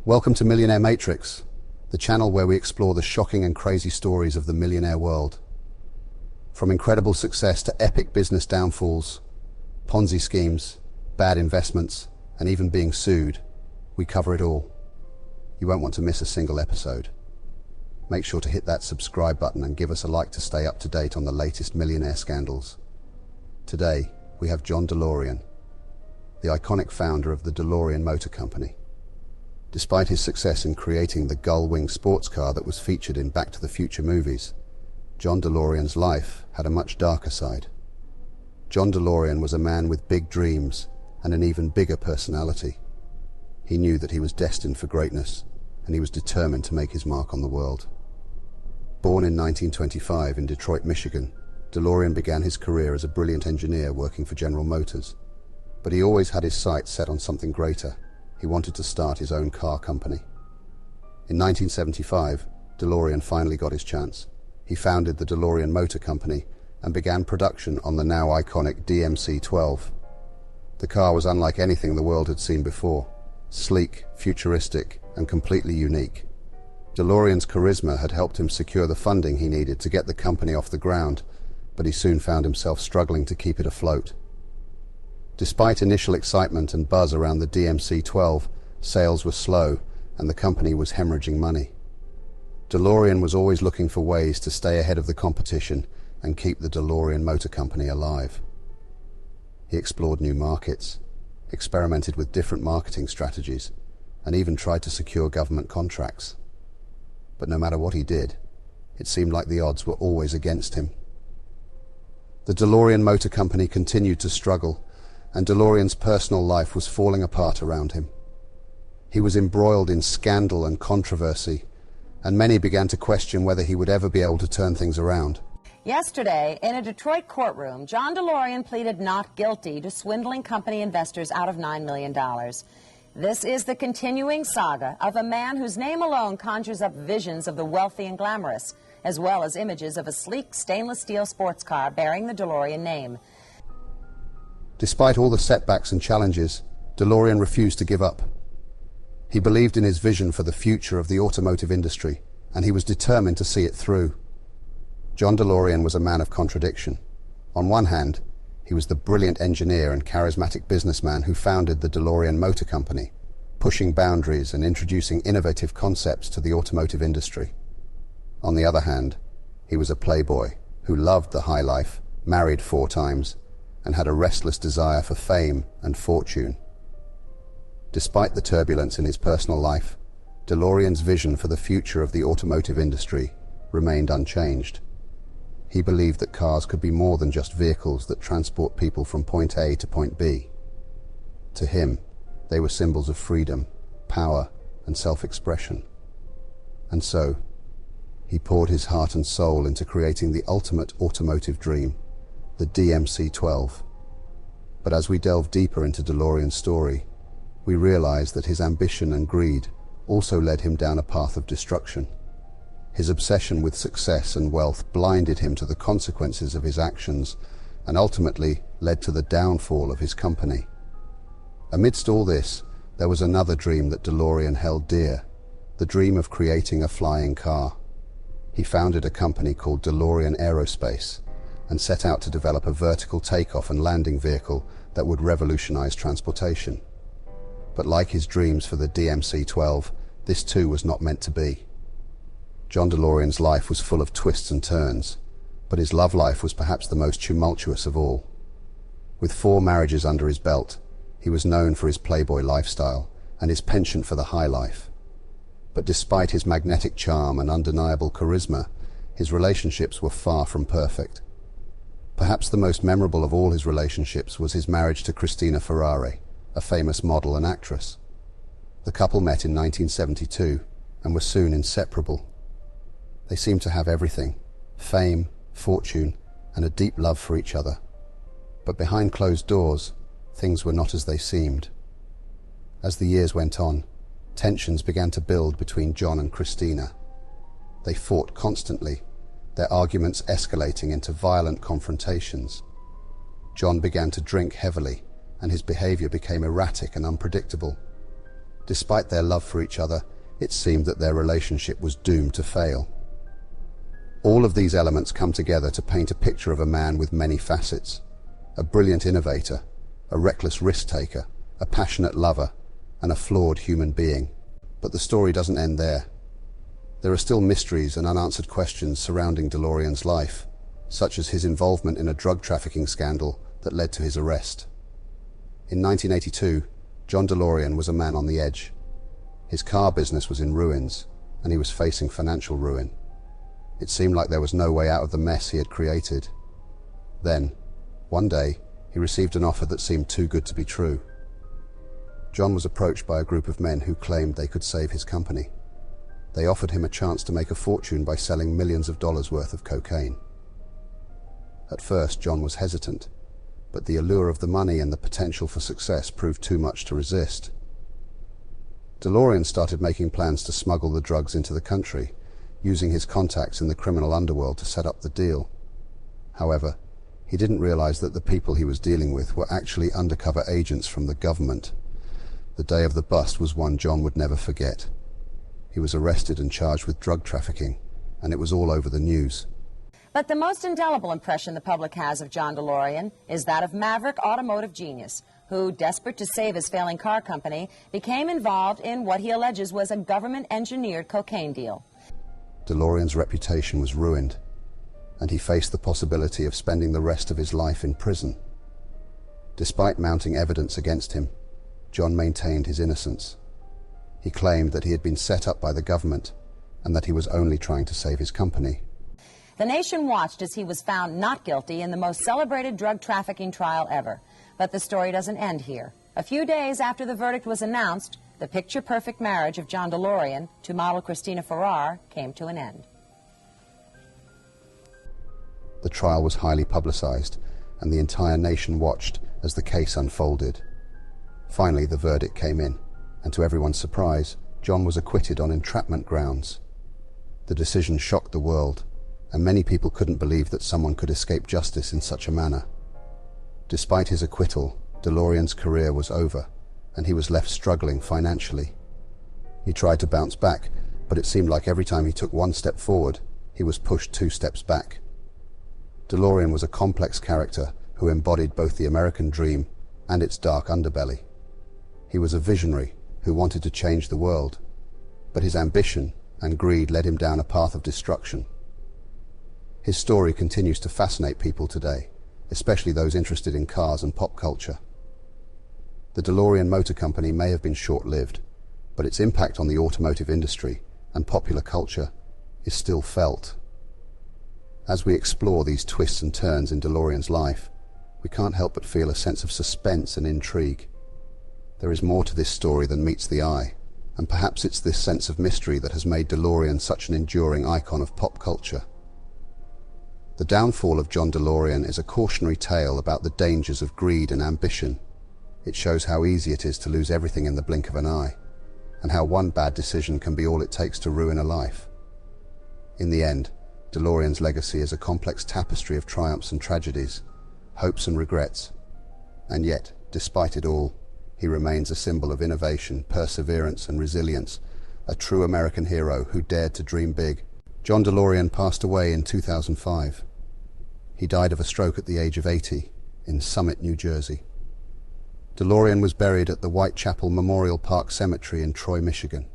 Welcome to Millionaire Matrix, the channel where we explore the shocking and crazy stories of the millionaire world. From incredible success to epic business downfalls, Ponzi schemes, bad investments, and even being sued, we cover it all. You won't want to miss a single episode. Make sure to hit that subscribe button and give us a like to stay up to date on the latest millionaire scandals. Today, we have John DeLorean, the iconic founder of the DeLorean Motor Company. Despite his success in creating the gull-wing sports car that was featured in Back to the Future movies, John DeLorean's life had a much darker side. John DeLorean was a man with big dreams and an even bigger personality. He knew that he was destined for greatness, and he was determined to make his mark on the world. Born in 1925 in Detroit, Michigan, DeLorean began his career as a brilliant engineer working for General Motors. But he always had his sights set on something greater. He wanted to start his own car company. In 1975, DeLorean finally got his chance. He founded the DeLorean Motor Company and began production on the now iconic DMC-12. The car was unlike anything the world had seen before, sleek, futuristic, and completely unique. DeLorean's charisma had helped him secure the funding he needed to get the company off the ground, but he soon found himself struggling to keep it afloat. Despite initial excitement and buzz around the DMC-12, sales were slow and the company was hemorrhaging money. DeLorean was always looking for ways to stay ahead of the competition and keep the DeLorean Motor Company alive. He explored new markets, experimented with different marketing strategies, and even tried to secure government contracts. But no matter what he did, it seemed like the odds were always against him. The DeLorean Motor Company continued to struggle, and DeLorean's personal life was falling apart around him. He was embroiled in scandal and controversy, and many began to question whether he would ever be able to turn things around. Yesterday, in a Detroit courtroom, John DeLorean pleaded not guilty to swindling company investors out of $9 million. This is the continuing saga of a man whose name alone conjures up visions of the wealthy and glamorous, as well as images of a sleek stainless steel sports car bearing the DeLorean name. Despite all the setbacks and challenges, DeLorean refused to give up. He believed in his vision for the future of the automotive industry, and he was determined to see it through. John DeLorean was a man of contradiction. On one hand, he was the brilliant engineer and charismatic businessman who founded the DeLorean Motor Company, pushing boundaries and introducing innovative concepts to the automotive industry. On the other hand, he was a playboy who loved the high life, married 4 times, and had a restless desire for fame and fortune. Despite the turbulence in his personal life, DeLorean's vision for the future of the automotive industry remained unchanged. He believed that cars could be more than just vehicles that transport people from point A to point B. To him, they were symbols of freedom, power, and self-expression. And so, he poured his heart and soul into creating the ultimate automotive dream, the DMC-12. But as we delve deeper into DeLorean's story, we realize that his ambition and greed also led him down a path of destruction. His obsession with success and wealth blinded him to the consequences of his actions and ultimately led to the downfall of his company. Amidst all this, there was another dream that DeLorean held dear, the dream of creating a flying car. He founded a company called DeLorean Aerospace and set out to develop a vertical takeoff and landing vehicle that would revolutionize transportation. But like his dreams for the DMC-12, this too was not meant to be. John DeLorean's life was full of twists and turns, but his love life was perhaps the most tumultuous of all. With 4 marriages under his belt, he was known for his playboy lifestyle and his penchant for the high life. But despite his magnetic charm and undeniable charisma, his relationships were far from perfect. Perhaps the most memorable of all his relationships was his marriage to Christina Ferrari, a famous model and actress. The couple met in 1972 and were soon inseparable. They seemed to have everything: fame, fortune, and a deep love for each other. But behind closed doors, things were not as they seemed. As the years went on, tensions began to build between John and Christina. They fought constantly, their arguments escalating into violent confrontations. John began to drink heavily, and his behavior became erratic and unpredictable. Despite their love for each other, it seemed that their relationship was doomed to fail. All of these elements come together to paint a picture of a man with many facets: a brilliant innovator, a reckless risk-taker, a passionate lover, and a flawed human being. But the story doesn't end there. There are still mysteries and unanswered questions surrounding DeLorean's life, such as his involvement in a drug trafficking scandal that led to his arrest. In 1982, John DeLorean was a man on the edge. His car business was in ruins, and he was facing financial ruin. It seemed like there was no way out of the mess he had created. Then, one day, he received an offer that seemed too good to be true. John was approached by a group of men who claimed they could save his company. They offered him a chance to make a fortune by selling millions of dollars worth of cocaine. At first, John was hesitant, but the allure of the money and the potential for success proved too much to resist. DeLorean started making plans to smuggle the drugs into the country, using his contacts in the criminal underworld to set up the deal. However, he didn't realize that the people he was dealing with were actually undercover agents from the government. The day of the bust was one John would never forget. He was arrested and charged with drug trafficking, and it was all over the news. But the most indelible impression the public has of John DeLorean is that of maverick automotive genius, who, desperate to save his failing car company, became involved in what he alleges was a government-engineered cocaine deal. DeLorean's reputation was ruined, and he faced the possibility of spending the rest of his life in prison. Despite mounting evidence against him, John maintained his innocence. He claimed that he had been set up by the government and that he was only trying to save his company. The nation watched as he was found not guilty in the most celebrated drug trafficking trial ever. But the story doesn't end here. A few days after the verdict was announced, the picture-perfect marriage of John DeLorean to model Christina Ferrar came to an end. The trial was highly publicized, and the entire nation watched as the case unfolded. Finally, the verdict came in, and to everyone's surprise, John was acquitted on entrapment grounds. The decision shocked the world, and many people couldn't believe that someone could escape justice in such a manner. Despite his acquittal, DeLorean's career was over, and he was left struggling financially. He tried to bounce back, but it seemed like every time he took one step forward, he was pushed 2 steps back. DeLorean was a complex character who embodied both the American dream and its dark underbelly. He was a visionary who wanted to change the world, but his ambition and greed led him down a path of destruction. His story continues to fascinate people today, especially those interested in cars and pop culture. The DeLorean Motor Company may have been short-lived, but its impact on the automotive industry and popular culture is still felt. As we explore these twists and turns in DeLorean's life, we can't help but feel a sense of suspense and intrigue. There is more to this story than meets the eye, and perhaps it's this sense of mystery that has made DeLorean such an enduring icon of pop culture. The downfall of John DeLorean is a cautionary tale about the dangers of greed and ambition. It shows how easy it is to lose everything in the blink of an eye, and how one bad decision can be all it takes to ruin a life. In the end, DeLorean's legacy is a complex tapestry of triumphs and tragedies, hopes and regrets. And yet, despite it all, he remains a symbol of innovation, perseverance, and resilience, a true American hero who dared to dream big. John DeLorean passed away in 2005. He died of a stroke at the age of 80 in Summit, New Jersey. DeLorean was buried at the Whitechapel Memorial Park Cemetery in Troy, Michigan.